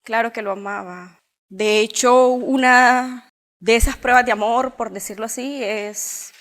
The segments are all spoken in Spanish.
Claro que lo amaba. De hecho, una de esas pruebas de amor, por decirlo así, es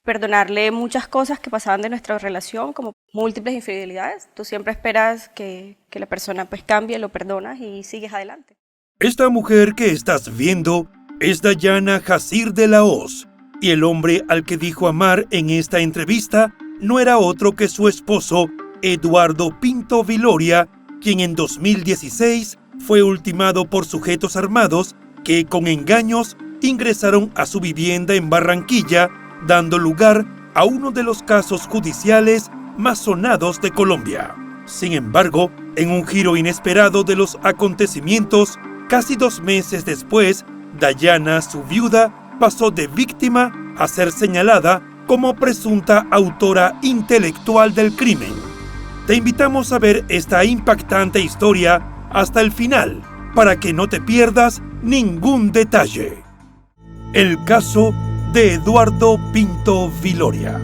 perdonarle muchas cosas que pasaban de nuestra relación, como múltiples infidelidades. Tú siempre esperas que la persona pues cambie, lo perdonas y sigues adelante. Esta mujer que estás viendo es Dayana Jassir de la Hoz, y el hombre al que dijo amar en esta entrevista no era otro que su esposo, Eduardo Pinto Viloria, quien en 2016 fue ultimado por sujetos armados que con engaños ingresaron a su vivienda en Barranquilla, dando lugar a uno de los casos judiciales más sonados de Colombia. Sin embargo, en un giro inesperado de los acontecimientos, casi 2 meses después, Dayana, su viuda, pasó de víctima a ser señalada como presunta autora intelectual del crimen. Te invitamos a ver esta impactante historia hasta el final, para que no te pierdas ningún detalle. El caso de Eduardo Pinto Viloria.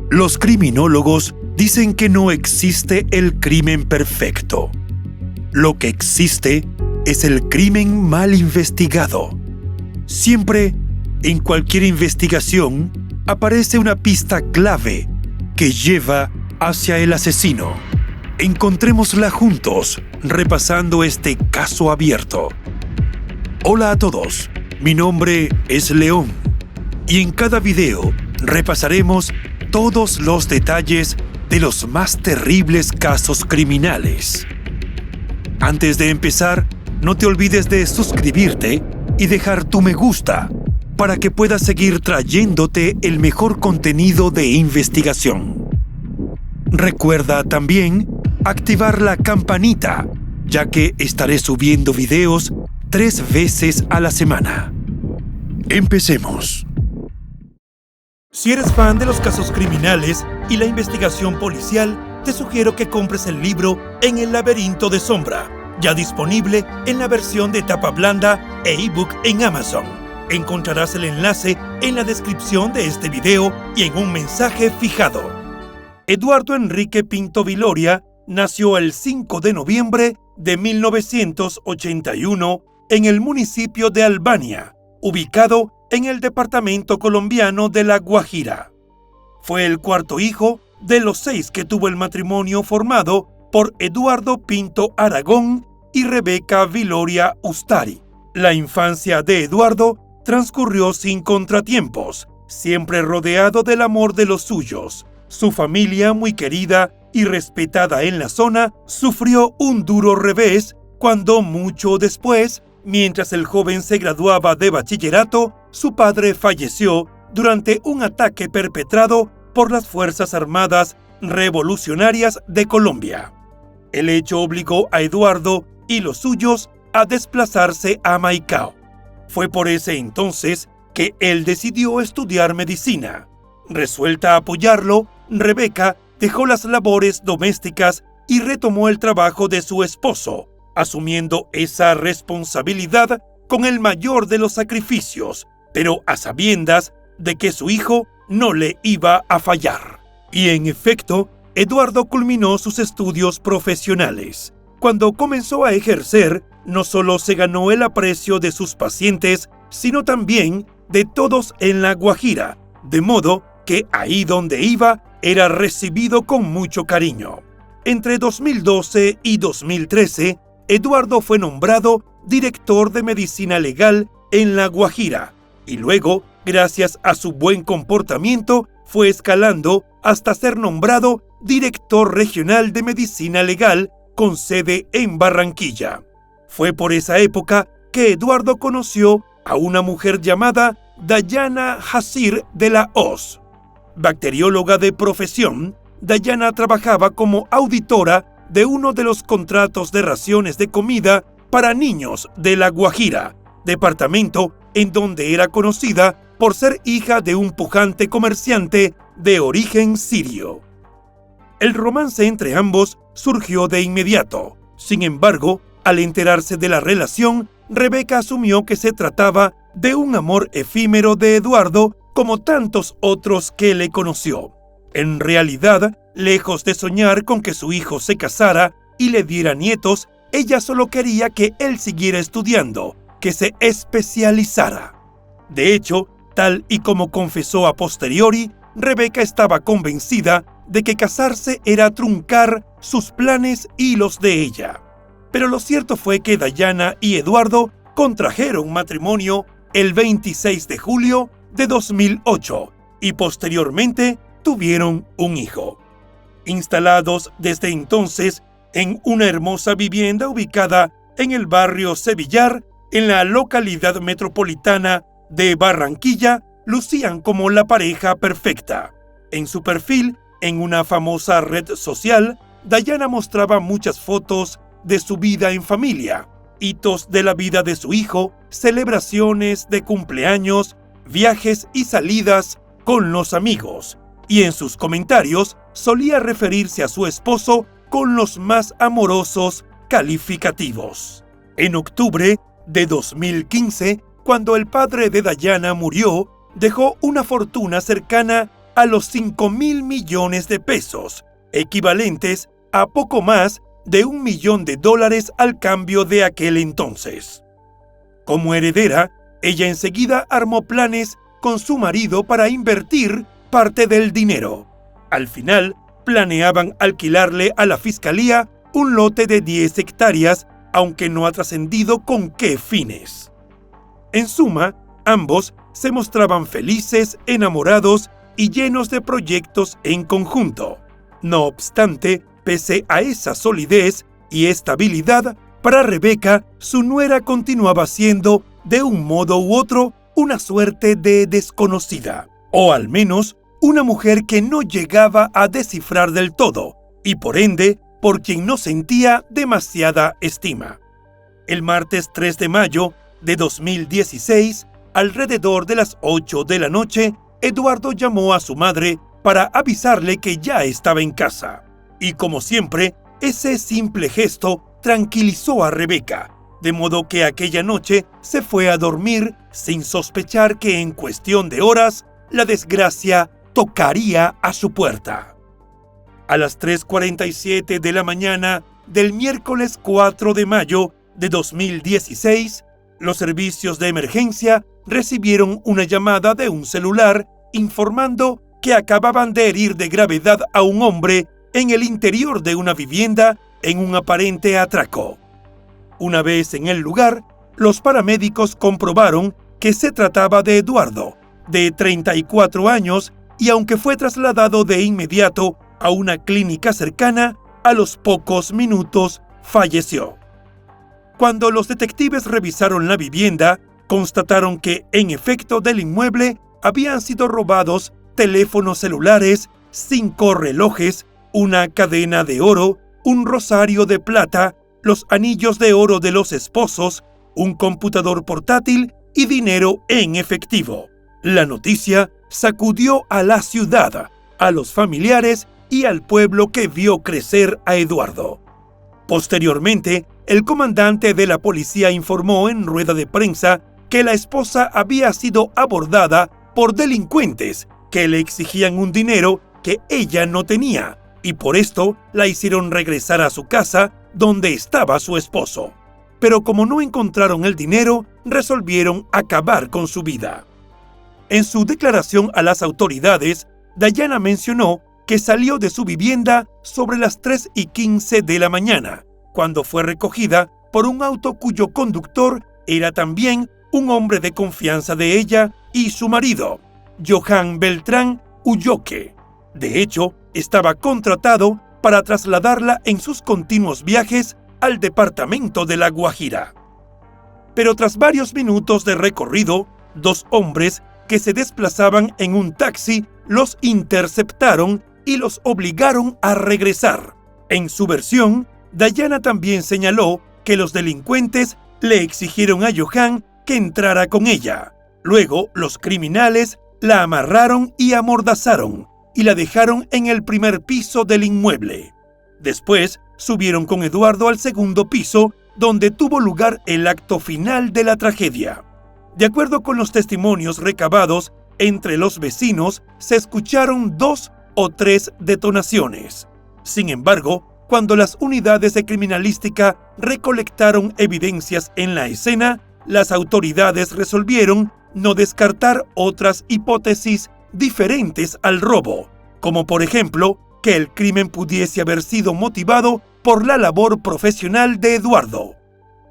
Los criminólogos dicen que no existe el crimen perfecto. Lo que existe es el crimen mal investigado. Siempre, en cualquier investigación, aparece una pista clave que lleva hacia el asesino. Encontrémosla juntos, repasando este caso abierto. Hola a todos, mi nombre es León, y en cada video repasaremos todos los detalles de los más terribles casos criminales. Antes de empezar, no te olvides de suscribirte y dejar tu me gusta para que puedas seguir trayéndote el mejor contenido de investigación. Recuerda también activar la campanita, ya que estaré subiendo videos 3 veces a la semana. Empecemos. Si eres fan de los casos criminales y la investigación policial, te sugiero que compres el libro En el laberinto de sombra, ya disponible en la versión de tapa blanda e ebook en Amazon. Encontrarás el enlace en la descripción de este video y en un mensaje fijado. Eduardo Enrique Pinto Viloria nació el 5 de noviembre de 1981 en el municipio de Albania, ubicado en el departamento colombiano de La Guajira. Fue el 4º hijo de los 6 que tuvo el matrimonio formado por Eduardo Pinto Aragón y Rebeca Viloria Ustari. La infancia de Eduardo transcurrió sin contratiempos, siempre rodeado del amor de los suyos. Su familia, muy querida y respetada en la zona, sufrió un duro revés cuando mucho después, mientras el joven se graduaba de bachillerato, su padre falleció durante un ataque perpetrado por las Fuerzas Armadas Revolucionarias de Colombia. El hecho obligó a Eduardo y los suyos a desplazarse a Maicao. Fue por ese entonces que él decidió estudiar medicina. Resuelta a apoyarlo, Rebeca dejó las labores domésticas y retomó el trabajo de su esposo, asumiendo esa responsabilidad con el mayor de los sacrificios, pero a sabiendas de que su hijo no le iba a fallar. Y en efecto, Eduardo culminó sus estudios profesionales. Cuando comenzó a ejercer, no solo se ganó el aprecio de sus pacientes, sino también de todos en La Guajira, de modo que ahí donde iba era recibido con mucho cariño. Entre 2012 y 2013, Eduardo fue nombrado director de medicina legal en La Guajira y luego, gracias a su buen comportamiento, fue escalando hasta ser nombrado director regional de medicina legal con sede en Barranquilla. Fue por esa época que Eduardo conoció a una mujer llamada Dayana Jassir de la Hoz. Bacterióloga de profesión, Dayana trabajaba como auditora de uno de los contratos de raciones de comida para niños de La Guajira, departamento en donde era conocida por ser hija de un pujante comerciante de origen sirio. El romance entre ambos surgió de inmediato. Sin embargo, al enterarse de la relación, Rebeca asumió que se trataba de un amor efímero de Eduardo como tantos otros que le conoció. En realidad, lejos de soñar con que su hijo se casara y le diera nietos, ella solo quería que él siguiera estudiando, que se especializara. De hecho, tal y como confesó a posteriori, Rebeca estaba convencida de que casarse era truncar sus planes y los de ella. Pero lo cierto fue que Diana y Eduardo contrajeron matrimonio el 26 de julio de 2008 y posteriormente tuvieron un hijo. Instalados desde entonces en una hermosa vivienda ubicada en el barrio Sevillar, en la localidad metropolitana de Barranquilla, lucían como la pareja perfecta. En su perfil, en una famosa red social, Diana mostraba muchas fotos de su vida en familia, hitos de la vida de su hijo, celebraciones de cumpleaños, viajes y salidas con los amigos, y en sus comentarios solía referirse a su esposo con los más amorosos calificativos. En octubre de 2015, cuando el padre de Diana murió, dejó una fortuna cercana a los 5.000 millones de pesos, equivalentes a poco más de $1 millón al cambio de aquel entonces. Como heredera, ella enseguida armó planes con su marido para invertir parte del dinero. Al final, planeaban alquilarle a la fiscalía un lote de 10 hectáreas, aunque no ha trascendido con qué fines. En suma, ambos se mostraban felices, enamorados y llenos de proyectos en conjunto. No obstante, pese a esa solidez y estabilidad, para Rebeca, su nuera continuaba siendo, de un modo u otro, una suerte de desconocida, o al menos una mujer que no llegaba a descifrar del todo, y por ende, por quien no sentía demasiada estima. El martes 3 de mayo de 2016, alrededor de las 8 de la noche, Eduardo llamó a su madre para avisarle que ya estaba en casa. Y como siempre, ese simple gesto tranquilizó a Rebeca, de modo que aquella noche se fue a dormir sin sospechar que en cuestión de horas la desgracia tocaría a su puerta. A las 3:47 de la mañana del miércoles 4 de mayo de 2016, los servicios de emergencia recibieron una llamada de un celular informando que acababan de herir de gravedad a un hombre en el interior de una vivienda en un aparente atraco. Una vez en el lugar, los paramédicos comprobaron que se trataba de Eduardo, de 34 años, y aunque fue trasladado de inmediato a una clínica cercana, a los pocos minutos falleció. Cuando los detectives revisaron la vivienda, constataron que, en efecto, del inmueble habían sido robados teléfonos celulares, 5 relojes, una cadena de oro, un rosario de plata, los anillos de oro de los esposos, un computador portátil y dinero en efectivo. La noticia sacudió a la ciudad, a los familiares y al pueblo que vio crecer a Eduardo. Posteriormente, el comandante de la policía informó en rueda de prensa que la esposa había sido abordada por delincuentes que le exigían un dinero que ella no tenía, y por esto la hicieron regresar a su casa donde estaba su esposo. Pero como no encontraron el dinero, resolvieron acabar con su vida. En su declaración a las autoridades, Diana mencionó que salió de su vivienda sobre las 3:15 de la mañana, cuando fue recogida por un auto cuyo conductor era también un hombre de confianza de ella y su marido, Johan Beltrán Ulloque. De hecho, estaba contratado para trasladarla en sus continuos viajes al departamento de La Guajira. Pero tras varios minutos de recorrido, 2 hombres que se desplazaban en un taxi los interceptaron y los obligaron a regresar. En su versión, Diana también señaló que los delincuentes le exigieron a Johan que entrara con ella. Luego, los criminales la amarraron y amordazaron y la dejaron en el primer piso del inmueble. Después, subieron con Eduardo al segundo piso, donde tuvo lugar el acto final de la tragedia. De acuerdo con los testimonios recabados entre los vecinos, se escucharon 2 o 3 detonaciones. Sin embargo, cuando las unidades de criminalística recolectaron evidencias en la escena, las autoridades resolvieron no descartar otras hipótesis diferentes al robo, como por ejemplo que el crimen pudiese haber sido motivado por la labor profesional de Eduardo.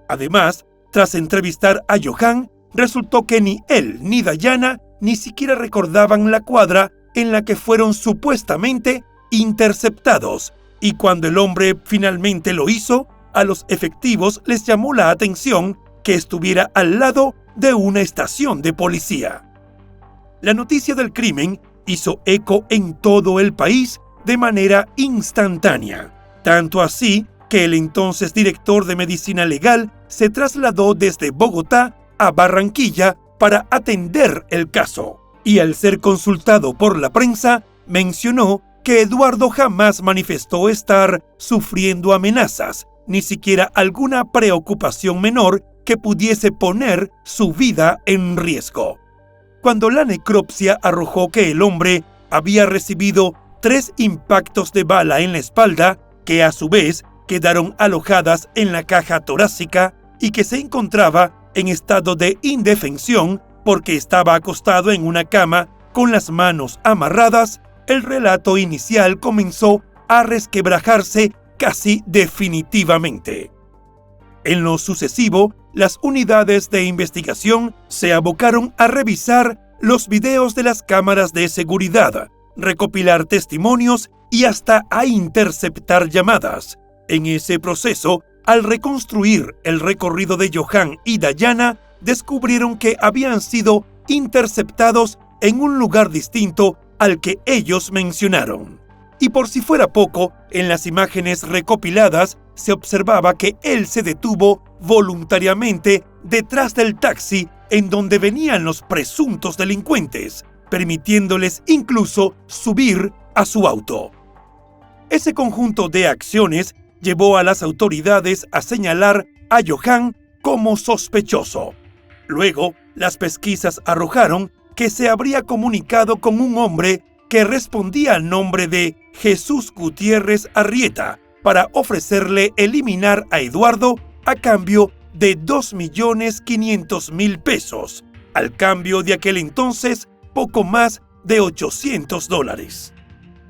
Además, tras entrevistar a Johan, resultó que ni él ni Dayana ni siquiera recordaban la cuadra en la que fueron supuestamente interceptados, y cuando el hombre finalmente lo hizo, a los efectivos les llamó la atención que estuviera al lado de una estación de policía. La noticia del crimen hizo eco en todo el país de manera instantánea, tanto así que el entonces director de medicina legal se trasladó desde Bogotá a Barranquilla para atender el caso, y al ser consultado por la prensa, mencionó que Eduardo jamás manifestó estar sufriendo amenazas, ni siquiera alguna preocupación menor que pudiese poner su vida en riesgo. Cuando la necropsia arrojó que el hombre había recibido 3 impactos de bala en la espalda, que a su vez quedaron alojadas en la caja torácica y que se encontraba en estado de indefensión porque estaba acostado en una cama con las manos amarradas, el relato inicial comenzó a resquebrajarse casi definitivamente. En lo sucesivo, las unidades de investigación se abocaron a revisar los videos de las cámaras de seguridad, recopilar testimonios y hasta a interceptar llamadas. En ese proceso, al reconstruir el recorrido de Johan y Dayana, descubrieron que habían sido interceptados en un lugar distinto al que ellos mencionaron. Y por si fuera poco, en las imágenes recopiladas se observaba que él se detuvo voluntariamente detrás del taxi en donde venían los presuntos delincuentes, permitiéndoles incluso subir a su auto. Ese conjunto de acciones llevó a las autoridades a señalar a Johan como sospechoso. Luego, las pesquisas arrojaron que se habría comunicado con un hombre que respondía al nombre de Jesús Gutiérrez Arrieta para ofrecerle eliminar a Eduardo a cambio de 2.500.000 pesos, al cambio de aquel entonces poco más de $800.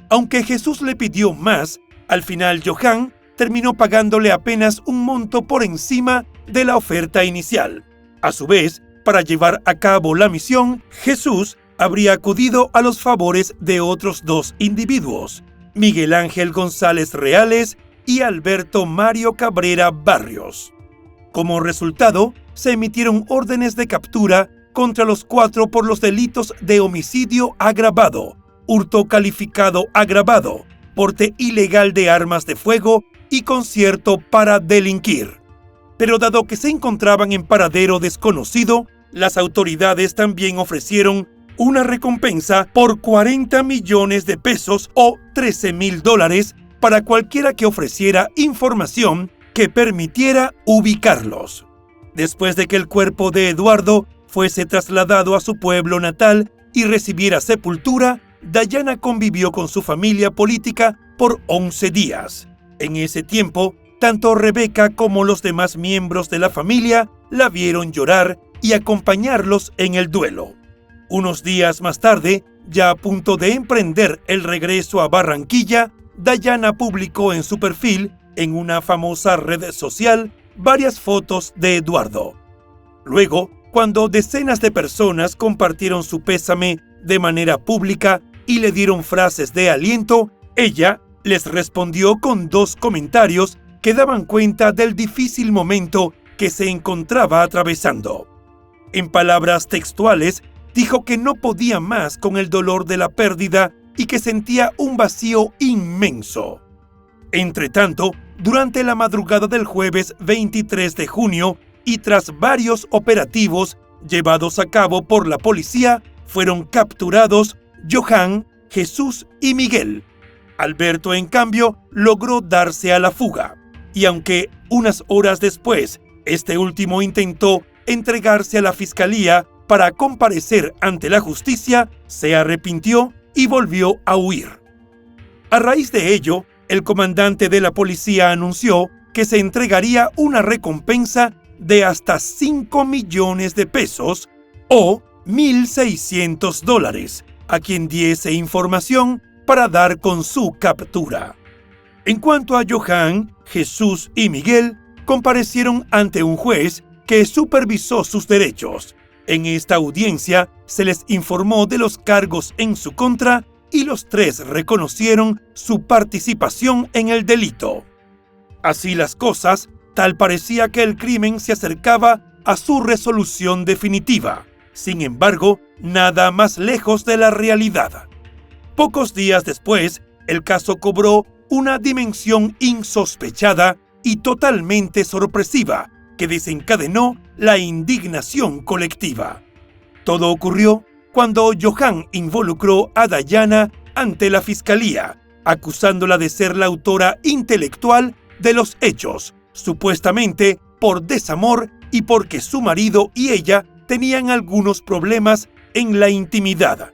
Aunque Jesús le pidió más, al final Johan terminó pagándole apenas un monto por encima de la oferta inicial. A su vez, para llevar a cabo la misión, Jesús habría acudido a los favores de otros 2 individuos, Miguel Ángel González Reales y Alberto Mario Cabrera Barrios. Como resultado, se emitieron órdenes de captura contra los 4 por los delitos de homicidio agravado, hurto calificado agravado, porte ilegal de armas de fuego y concierto para delinquir. Pero dado que se encontraban en paradero desconocido, las autoridades también ofrecieron una recompensa por 40 millones de pesos o $13.000 para cualquiera que ofreciera información que permitiera ubicarlos. Después de que el cuerpo de Eduardo fuese trasladado a su pueblo natal y recibiera sepultura, Dayana convivió con su familia política por 11 días. En ese tiempo, tanto Rebeca como los demás miembros de la familia la vieron llorar y acompañarlos en el duelo. Unos días más tarde, ya a punto de emprender el regreso a Barranquilla, Dayana publicó en su perfil, en una famosa red social, varias fotos de Eduardo. Luego, cuando decenas de personas compartieron su pésame de manera pública y le dieron frases de aliento, ella les respondió con 2 comentarios que daban cuenta del difícil momento que se encontraba atravesando. En palabras textuales, dijo que no podía más con el dolor de la pérdida y que sentía un vacío inmenso. Entretanto, durante la madrugada del jueves 23 de junio y tras varios operativos llevados a cabo por la policía, fueron capturados Johan, Jesús y Miguel. Alberto, en cambio, logró darse a la fuga, y aunque unas horas después este último intentó entregarse a la fiscalía para comparecer ante la justicia, se arrepintió y volvió a huir. A raíz de ello, el comandante de la policía anunció que se entregaría una recompensa de hasta 5 millones de pesos o $1,600 a quien diese información para dar con su captura. En cuanto a Johann, Jesús y Miguel, comparecieron ante un juez que supervisó sus derechos. En esta audiencia se les informó de los cargos en su contra y los tres reconocieron su participación en el delito. Así las cosas, tal parecía que el crimen se acercaba a su resolución definitiva. Sin embargo, nada más lejos de la realidad. Pocos días después, el caso cobró una dimensión insospechada y totalmente sorpresiva que desencadenó la indignación colectiva. Todo ocurrió cuando Johann involucró a Dayana ante la fiscalía, acusándola de ser la autora intelectual de los hechos, supuestamente por desamor y porque su marido y ella tenían algunos problemas en la intimidad.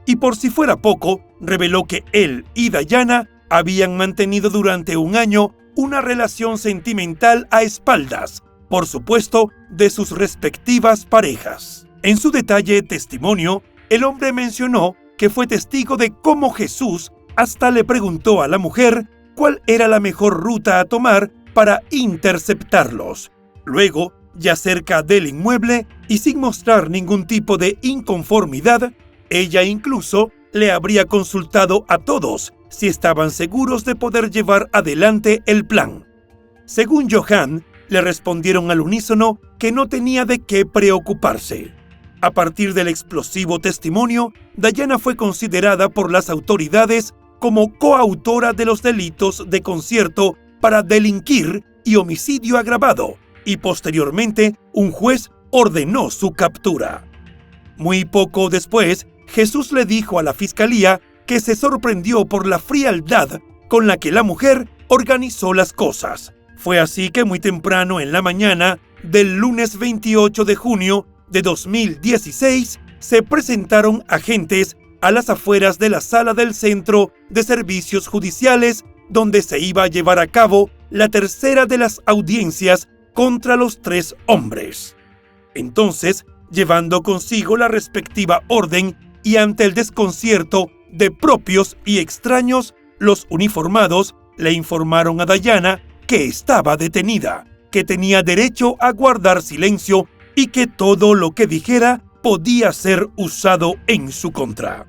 Y por si fuera poco, reveló que él y Dayana habían mantenido durante un año una relación sentimental a espaldas, por supuesto, de sus respectivas parejas. En su detalle testimonio, el hombre mencionó que fue testigo de cómo Jesús hasta le preguntó a la mujer cuál era la mejor ruta a tomar para interceptarlos. Luego, ya cerca del inmueble y sin mostrar ningún tipo de inconformidad, ella incluso le habría consultado a todos si estaban seguros de poder llevar adelante el plan. Según Johann, le respondieron al unísono que no tenía de qué preocuparse. A partir del explosivo testimonio, Dayana fue considerada por las autoridades como coautora de los delitos de concierto para delinquir y homicidio agravado, y posteriormente un juez ordenó su captura. Muy poco después, Jesús le dijo a la fiscalía que se sorprendió por la frialdad con la que la mujer organizó las cosas. Fue así que muy temprano en la mañana del lunes 28 de junio de 2016 se presentaron agentes a las afueras de la sala del Centro de Servicios Judiciales donde se iba a llevar a cabo la tercera de las audiencias contra los tres hombres. Entonces, llevando consigo la respectiva orden y ante el desconcierto de propios y extraños, los uniformados le informaron a Dayana que estaba detenida, que tenía derecho a guardar silencio y que todo lo que dijera podía ser usado en su contra.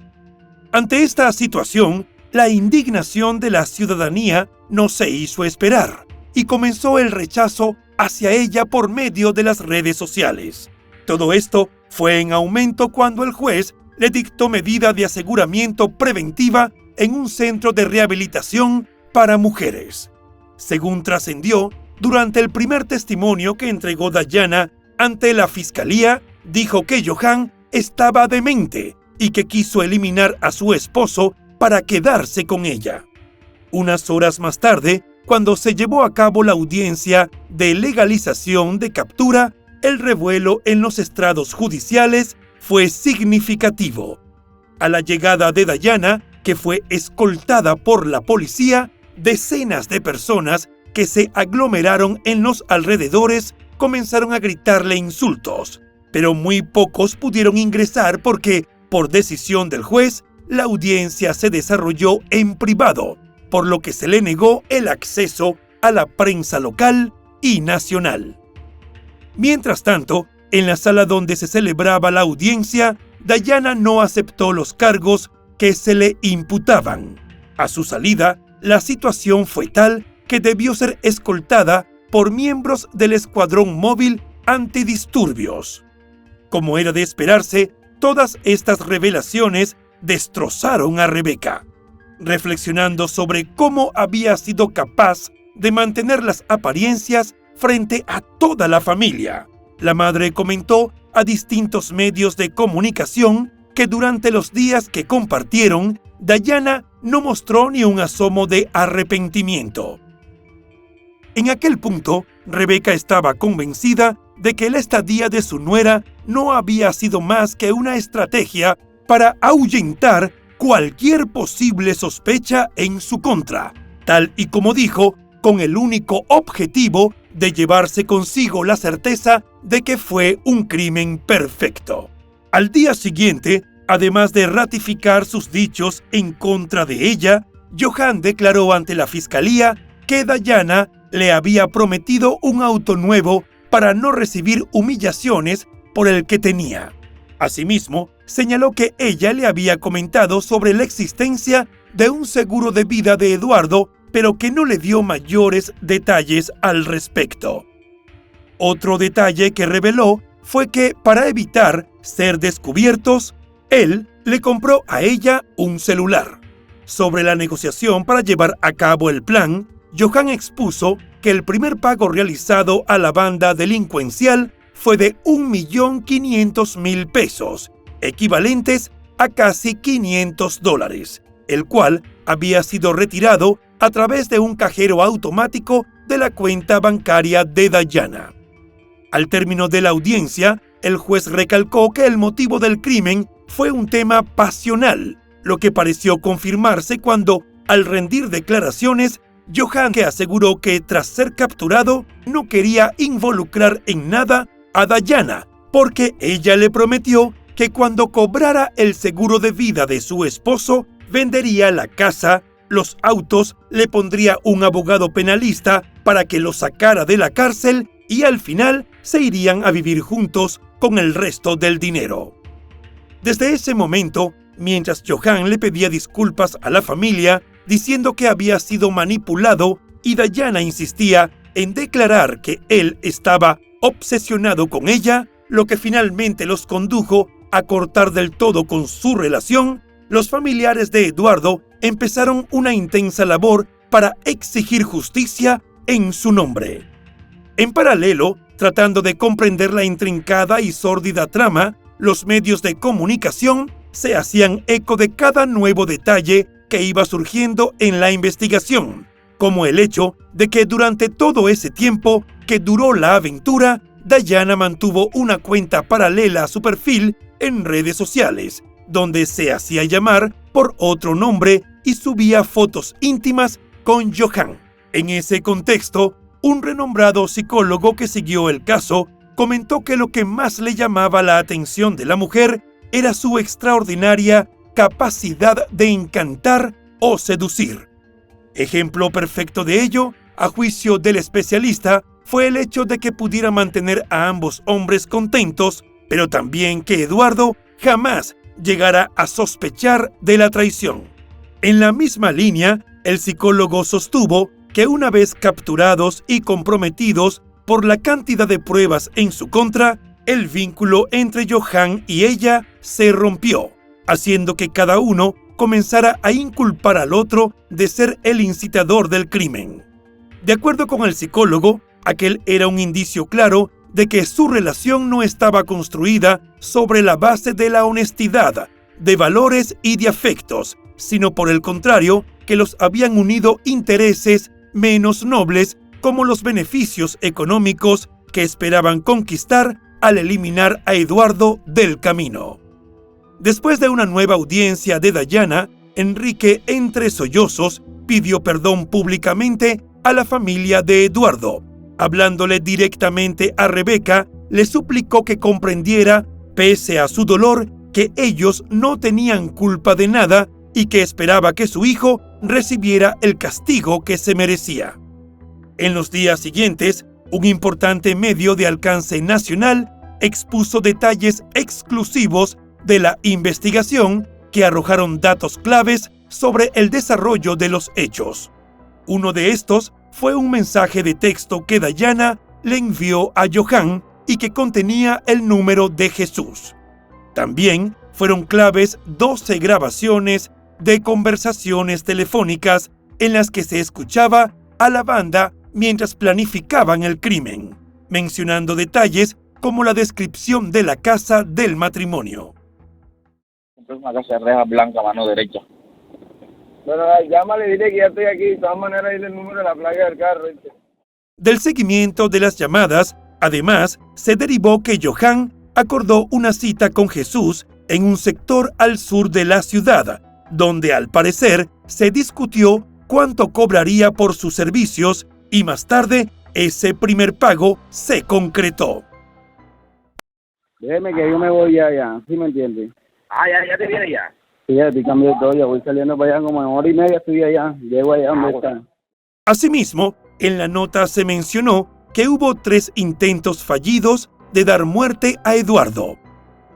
Ante esta situación, la indignación de la ciudadanía no se hizo esperar y comenzó el rechazo hacia ella por medio de las redes sociales. Todo esto fue en aumento cuando el juez le dictó medida de aseguramiento preventiva en un centro de rehabilitación para mujeres. Según trascendió, durante el primer testimonio que entregó Dayana ante la fiscalía, dijo que Johann estaba demente y que quiso eliminar a su esposo para quedarse con ella. Unas horas más tarde, cuando se llevó a cabo la audiencia de legalización de captura, el revuelo en los estrados judiciales fue significativo. A la llegada de Dayana, que fue escoltada por la policía, decenas de personas que se aglomeraron en los alrededores comenzaron a gritarle insultos, pero muy pocos pudieron ingresar porque, por decisión del juez, la audiencia se desarrolló en privado, por lo que se le negó el acceso a la prensa local y nacional. Mientras tanto, en la sala donde se celebraba la audiencia, Dayana no aceptó los cargos que se le imputaban. A su salida, la situación fue tal que debió ser escoltada por miembros del escuadrón móvil antidisturbios. Como era de esperarse, todas estas revelaciones destrozaron a Rebeca. Reflexionando sobre cómo había sido capaz de mantener las apariencias frente a toda la familia, la madre comentó a distintos medios de comunicación que durante los días que compartieron, Dayana no mostró ni un asomo de arrepentimiento. En aquel punto, Rebeca estaba convencida de que la estadía de su nuera no había sido más que una estrategia para ahuyentar cualquier posible sospecha en su contra, tal y como dijo, con el único objetivo de llevarse consigo la certeza de que fue un crimen perfecto. Al día siguiente, además de ratificar sus dichos en contra de ella, Johan declaró ante la fiscalía que Dayana le había prometido un auto nuevo para no recibir humillaciones por el que tenía. Asimismo, señaló que ella le había comentado sobre la existencia de un seguro de vida de Eduardo, pero que no le dio mayores detalles al respecto. Otro detalle que reveló fue que, para evitar ser descubiertos, él le compró a ella un celular. Sobre la negociación para llevar a cabo el plan, Johan expuso que el primer pago realizado a la banda delincuencial fue de $1.500.000 pesos, equivalentes a casi $500, el cual había sido retirado a través de un cajero automático de la cuenta bancaria de Dayana. Al término de la audiencia, el juez recalcó que el motivo del crimen fue un tema pasional, lo que pareció confirmarse cuando, al rendir declaraciones, Johan aseguró que tras ser capturado no quería involucrar en nada a Dayana, porque ella le prometió que cuando cobrara el seguro de vida de su esposo, vendería la casa, los autos, le pondría un abogado penalista para que lo sacara de la cárcel y al final se irían a vivir juntos con el resto del dinero. Desde ese momento, mientras Johan le pedía disculpas a la familia diciendo que había sido manipulado y Dayana insistía en declarar que él estaba obsesionado con ella, lo que finalmente los condujo a cortar del todo con su relación, los familiares de Eduardo empezaron una intensa labor para exigir justicia en su nombre. En paralelo, tratando de comprender la intrincada y sórdida trama, los medios de comunicación se hacían eco de cada nuevo detalle que iba surgiendo en la investigación, como el hecho de que durante todo ese tiempo que duró la aventura, Dayana mantuvo una cuenta paralela a su perfil en redes sociales, donde se hacía llamar por otro nombre y subía fotos íntimas con Johan. En ese contexto, un renombrado psicólogo que siguió el caso comentó que lo que más le llamaba la atención de la mujer era su extraordinaria capacidad de encantar o seducir. Ejemplo perfecto de ello, a juicio del especialista, fue el hecho de que pudiera mantener a ambos hombres contentos, pero también que Eduardo jamás llegara a sospechar de la traición. En la misma línea, el psicólogo sostuvo que una vez capturados y comprometidos por la cantidad de pruebas en su contra, el vínculo entre Johan y ella se rompió, haciendo que cada uno comenzara a inculpar al otro de ser el incitador del crimen. De acuerdo con el psicólogo, aquel era un indicio claro de que su relación no estaba construida sobre la base de la honestidad, de valores y de afectos, sino por el contrario, que los habían unido intereses menos nobles como los beneficios económicos que esperaban conquistar al eliminar a Eduardo del camino. Después de una nueva audiencia de Dayana, Enrique, entre sollozos, pidió perdón públicamente a la familia de Eduardo. Hablándole directamente a Rebeca, le suplicó que comprendiera, pese a su dolor, que ellos no tenían culpa de nada y que esperaba que su hijo recibiera el castigo que se merecía. En los días siguientes, un importante medio de alcance nacional expuso detalles exclusivos de la investigación que arrojaron datos claves sobre el desarrollo de los hechos. Uno de estos fue un mensaje de texto que Dayana le envió a Johan y que contenía el número de Jesús. También fueron claves 12 grabaciones de conversaciones telefónicas en las que se escuchaba a la banda mientras planificaban el crimen, mencionando detalles como la descripción de la casa del matrimonio. Es una casa de rejas blanca, mano derecha. Bueno, llámale, dile que ya estoy aquí. De todas maneras, dile el número de la placa del carro. ¿Viste? Del seguimiento de las llamadas, además, se derivó que Johan acordó una cita con Jesús en un sector al sur de la ciudad, donde al parecer se discutió cuánto cobraría por sus servicios y más tarde ese primer pago se concretó. Déjeme que yo me voy ya, ¿sí me entiende? Ya te viene ya. Sí, ya estoy cambiando todo, ya voy saliendo para allá, como en hora y media estoy allá, llego allá donde está. Asimismo, en la nota se mencionó que hubo 3 intentos fallidos de dar muerte a Eduardo.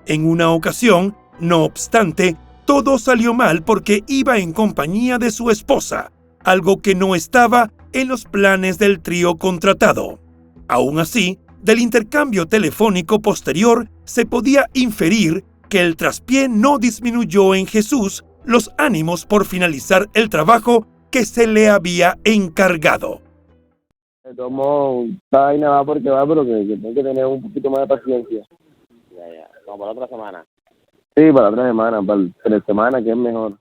En una ocasión, no obstante, todo salió mal porque iba en compañía de su esposa, algo que no estaba en los planes del trío contratado. Aún así, del intercambio telefónico posterior se podía inferir que el traspié no disminuyó en Jesús los ánimos por finalizar el trabajo que se le había encargado. Me tomo esta vaina va porque va, pero que tengo que tener un poquito más de paciencia. Como para la otra semana. Sí, para la otra semana, para el 3 semanas, que es mejor.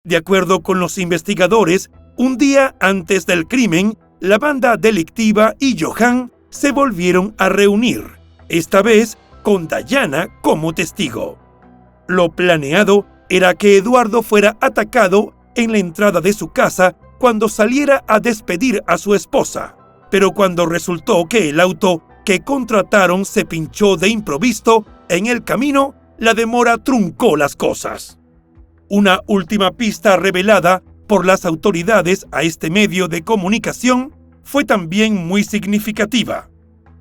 De acuerdo con los investigadores, un día antes del crimen, la banda delictiva y Johan se volvieron a reunir, esta vez con Dayana como testigo. Lo planeado era que Eduardo fuera atacado en la entrada de su casa cuando saliera a despedir a su esposa, pero cuando resultó que el auto que contrataron se pinchó de improviso en el camino, la demora truncó las cosas. Una última pista revelada por las autoridades a este medio de comunicación fue también muy significativa.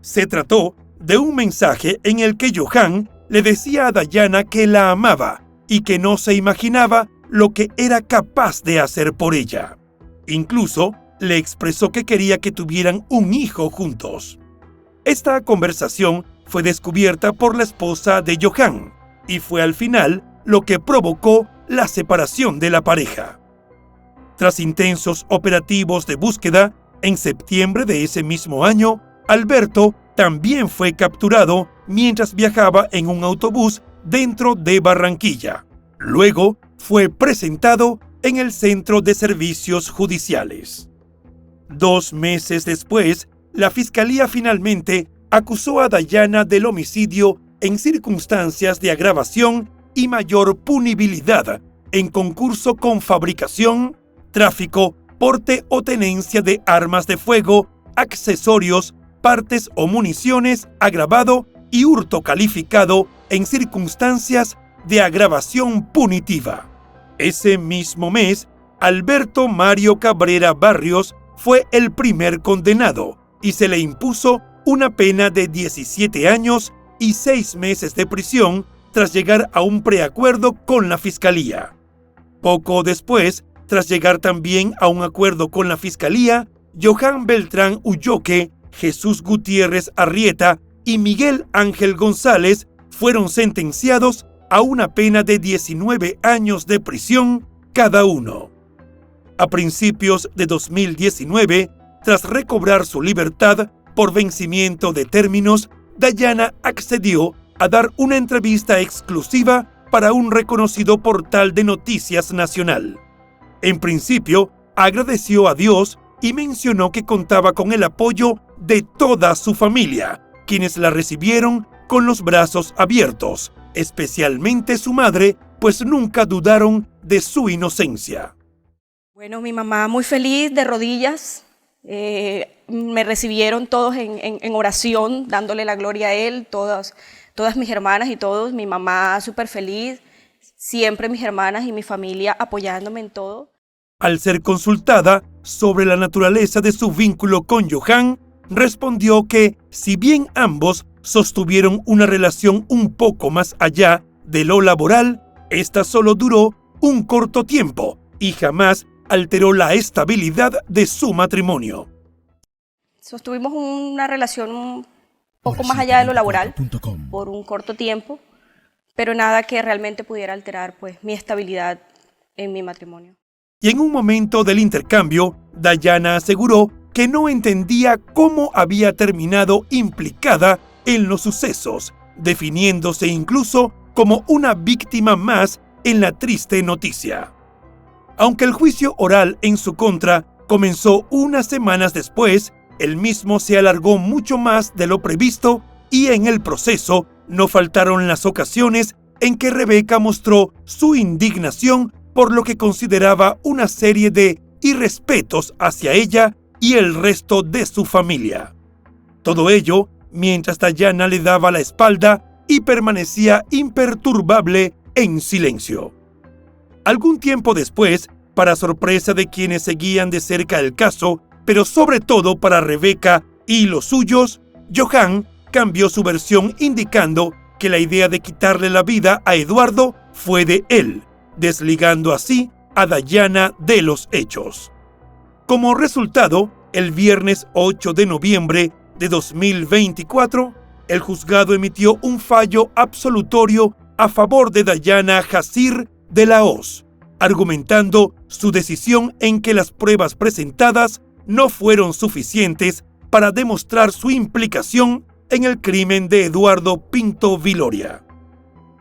Se trató de un mensaje en el que Johan le decía a Dayana que la amaba y que no se imaginaba lo que era capaz de hacer por ella. Incluso le expresó que quería que tuvieran un hijo juntos. Esta conversación fue descubierta por la esposa de Johan y fue al final lo que provocó la separación de la pareja. Tras intensos operativos de búsqueda, en septiembre de ese mismo año, Alberto también fue capturado mientras viajaba en un autobús dentro de Barranquilla. Luego fue presentado en el Centro de Servicios Judiciales. 2 meses después, la Fiscalía finalmente acusó a Dayana del homicidio en circunstancias de agravación y mayor punibilidad en concurso con fabricación, tráfico, porte o tenencia de armas de fuego, accesorios, partes o municiones agravado y hurto calificado en circunstancias de agravación punitiva. Ese mismo mes, Alberto Mario Cabrera Barrios fue el primer condenado y se le impuso una pena de 17 años y 6 meses de prisión tras llegar a un preacuerdo con la Fiscalía. Poco después, tras llegar también a un acuerdo con la Fiscalía, Johan Beltrán Ulloque, Jesús Gutiérrez Arrieta y Miguel Ángel González fueron sentenciados a una pena de 19 años de prisión cada uno. A principios de 2019, tras recobrar su libertad por vencimiento de términos, Dayana accedió a dar una entrevista exclusiva para un reconocido portal de noticias nacional. En principio, agradeció a Dios y mencionó que contaba con el apoyo de toda su familia, quienes la recibieron con los brazos abiertos, especialmente su madre, pues nunca dudaron de su inocencia. Bueno, mi mamá muy feliz, de rodillas. Me recibieron todos en oración, dándole la gloria a Él, todas mis hermanas y todos. Mi mamá súper feliz, siempre mis hermanas y mi familia apoyándome en todo. Al ser consultada sobre la naturaleza de su vínculo con Johan, respondió que, si bien ambos sostuvieron una relación un poco más allá de lo laboral, esta solo duró un corto tiempo y jamás alteró la estabilidad de su matrimonio. Sostuvimos una relación un poco más allá de lo laboral por un corto tiempo, pero nada que realmente pudiera alterar pues mi estabilidad en mi matrimonio. Y en un momento del intercambio, Dayana aseguró que no entendía cómo había terminado implicada en los sucesos, definiéndose incluso como una víctima más en la triste noticia. Aunque el juicio oral en su contra comenzó unas semanas después, el mismo se alargó mucho más de lo previsto y en el proceso no faltaron las ocasiones en que Rebeca mostró su indignación por lo que consideraba una serie de irrespetos hacia ella y el resto de su familia. Todo ello mientras Dayana le daba la espalda y permanecía imperturbable en silencio. Algún tiempo después, para sorpresa de quienes seguían de cerca el caso, pero sobre todo para Rebeca y los suyos, Johan cambió su versión indicando que la idea de quitarle la vida a Eduardo fue de él, desligando así a Dayana de los hechos. Como resultado, el viernes 8 de noviembre de 2024, el juzgado emitió un fallo absolutorio a favor de Dayana Jassir de la Hoz, argumentando su decisión en que las pruebas presentadas no fueron suficientes para demostrar su implicación en el crimen de Eduardo Pinto Viloria.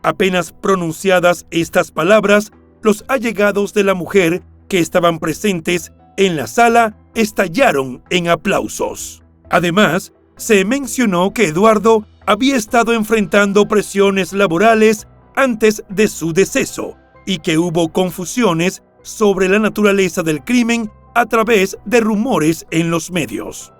Apenas pronunciadas estas palabras, los allegados de la mujer que estaban presentes en la sala estallaron en aplausos. Además, se mencionó que Eduardo había estado enfrentando presiones laborales antes de su deceso y que hubo confusiones sobre la naturaleza del crimen a través de rumores en los medios.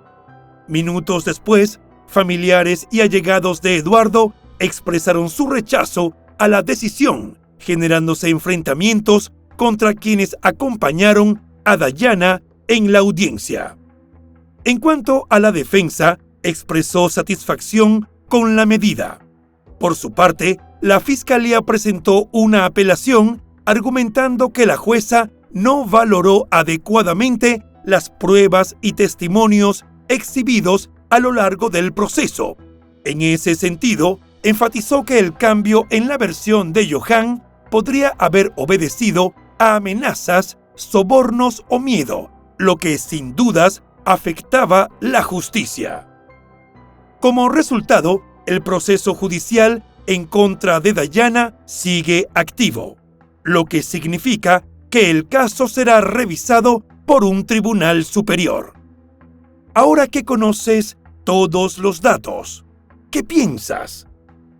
Minutos después, familiares y allegados de Eduardo expresaron su rechazo a la decisión, generándose enfrentamientos contra quienes acompañaron a Dayana en la audiencia. En cuanto a la defensa, expresó satisfacción con la medida. Por su parte, la Fiscalía presentó una apelación argumentando que la jueza no valoró adecuadamente las pruebas y testimonios exhibidos a lo largo del proceso. En ese sentido, enfatizó que el cambio en la versión de Johan podría haber obedecido a amenazas, sobornos o miedo, lo que sin dudas afectaba la justicia. Como resultado, el proceso judicial en contra de Dayana sigue activo, lo que significa que el caso será revisado por un tribunal superior. Ahora que conoces todos los datos, ¿qué piensas?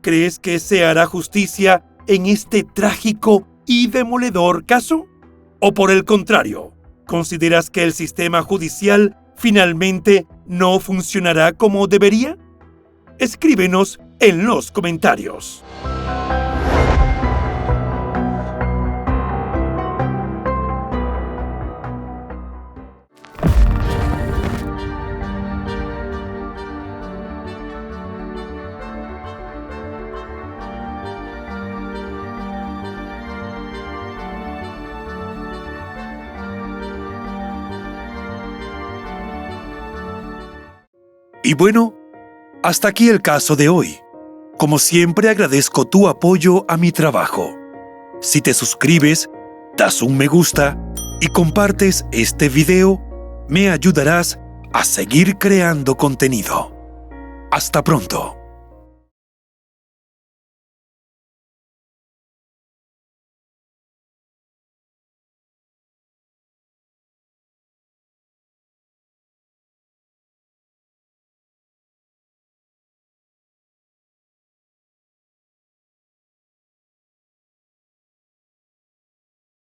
¿Crees que se hará justicia en este trágico y demoledor caso? ¿O por el contrario, consideras que el sistema judicial finalmente no funcionará como debería? Escríbenos en los comentarios. Y bueno, hasta aquí el caso de hoy. Como siempre agradezco tu apoyo a mi trabajo. Si te suscribes, das un me gusta y compartes este video, me ayudarás a seguir creando contenido. Hasta pronto.